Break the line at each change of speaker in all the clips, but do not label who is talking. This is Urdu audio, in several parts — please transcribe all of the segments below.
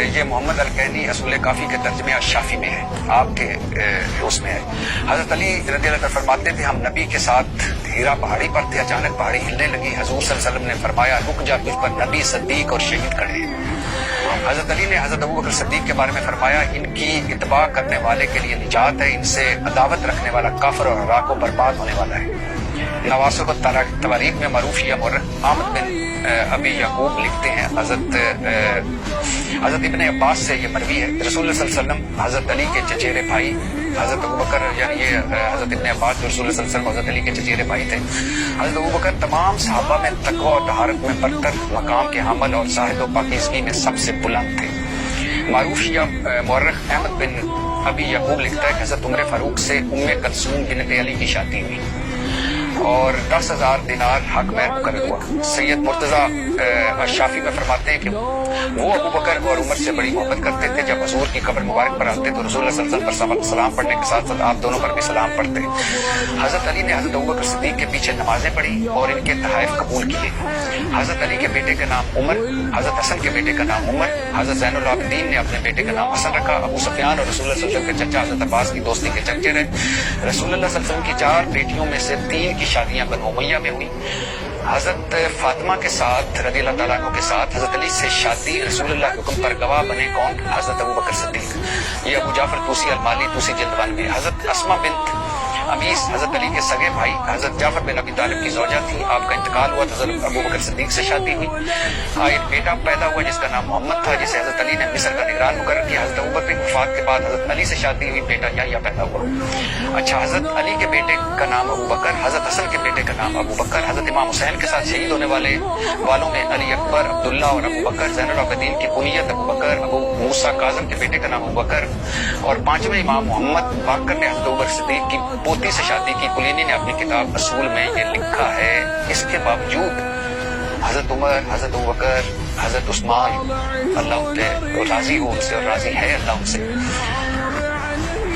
یہ محمد الکینی اصول کافی کے ترجمے الشافی میں ہے، آپ کے اس میں ہے۔ حضرت علی رضی اللہ عنہ فرماتے تھے ہم نبی کے ساتھ ہیرا پہاڑی پر تھے، اچانک پہاڑی ہلنے لگی، حضور صلی اللہ علیہ وسلم نے فرمایا رک جا، تجھ پر نبی، صدیق اور شہید کھڑے ہیں۔ حضرت علی نے حضرت ابوبکر صدیق کے بارے میں فرمایا ان کی اتباع کرنے والے کے لیے نجات ہے، ان سے عداوت رکھنے والا کافر اور ہلاک و برباد ہونے والا ہے۔ نواسخ التواریخ میں معروف یہ مورخ احمد بن ابی یعقوب لکھتے ہیں حضرت ابن عباس سے یہ مروی ہے، رسول اللہ صلی اللہ علیہ وسلم حضرت علی کے چچیرے بھائی حضرت ابوبکر، یعنی یہ حضرت ابن عباس جو رسول اللہ صلی اللہ علیہ وسلم حضرت علی کے چچیرے بھائی تھے، حضرت ابوبکر تمام صحابہ میں تقوی اور طہارت میں برتر مقام کے حامل اور زاہد و پاکیزگی میں سب سے بلند تھے۔ معروف شیعہ مورخ احمد بن ابی یعقوب لکھتا ہے کہ حضرت عمر فاروق سے ام کلثوم بنت علی کی شادی ہوئی اور 10,000 دینار حق مہر مقرر ہوا۔ سید مرتضیٰ شافی میں فرماتے ہیں کہ وہ ابو بکر اور عمر سے بڑی محبت کرتے تھے، جب حضور کی قبر مبارک پر آتے تو رسول اللہ صلی اللہ علیہ وسلم پر سلام پڑھنے کے ساتھ ساتھ آپ دونوں پر بھی سلام پڑھتے۔ حضرت علی نے حضرت ابوبکر صدیق کے پیچھے نمازیں پڑھی اور ان کے تحائف قبول کیے۔ حضرت علی کے بیٹے کا نام عمر، حضرت حسن کے بیٹے کا نام عمر، حضرت زین العابدین نے اپنے بیٹے کا نام حسن رکھا۔ ابو سفیان اور رسول اللہ صلی اللہ علیہ وسلم کے چچا حضرت عباس کی دوستی کے چرچے رہے۔ رسول اللہ صلی اللہ علیہ وسلم کی 4 بیٹیوں میں سے 3 کی شادیاں بنو امیہ میں ہوئی۔ حضرت فاطمہ کے ساتھ رضی اللہ تعالیٰ عنہ کے ساتھ حضرت علی سے شادی رسول اللہ کے حکم پر گواہ بنے کون؟ حضرت ابوبکر صدیق۔ یہ ابو جعفر طوسی المالی طوسی جلد 92۔ حضرت اسماء بنت امیس حضرت علی کے سگے بھائی حضرت جعفر بن ابی طالب کی زوجہ تھی، آپ کا انتقال ہوا تو حضرت ابوبکر صدیق سے شادی ہوئی۔ ایک بیٹا پیدا ہوا جس کا نام محمد تھا، جسے حضرت علی نے مصر کا نگران مقرر کیا۔ حضرت ابوبکر کی وفات کے بعد حضرت علی سے شادی ہوئی، بیٹا یحییٰ پیدا ہوا۔ اچھا، حضرت علی کے بیٹے کا نام ابوبکر، حضرت حسن کے بیٹے کا نام ابوبکر، حضرت امام حسین کے ساتھ شہید ہونے والوں میں علی اکبر، عبداللہ اور ابوبکر، زین العابدین کی کنیت ابوبکر، ابو موسیٰ کاظم کے بیٹے کا نام ابوبکر، اور 5ویں امام محمد باقر نے حضرت ابوبکر صدیق کی پوتی سے شادی کی۔ کلینی نے اپنی کتاب اصول میں یہ لکھا ہے، اس کے باوجود حضرت عمر، حضرت ابوبکر، حضرت عثمان، اللہ ان سے راضی ہو، ان سے اور راضی ہے اللہ ان سے،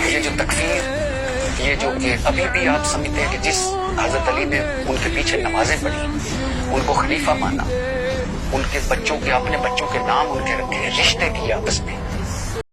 یہ جو تکفیر، یہ جو کہ ابھی بھی آپ سمجھتے ہیں کہ جس حضرت علی نے ان کے پیچھے نمازیں پڑھی، ان کو خلیفہ مانا، ان کے بچوں کے اپنے بچوں کے نام ان کے رکھے، رشتے کیے آپس میں،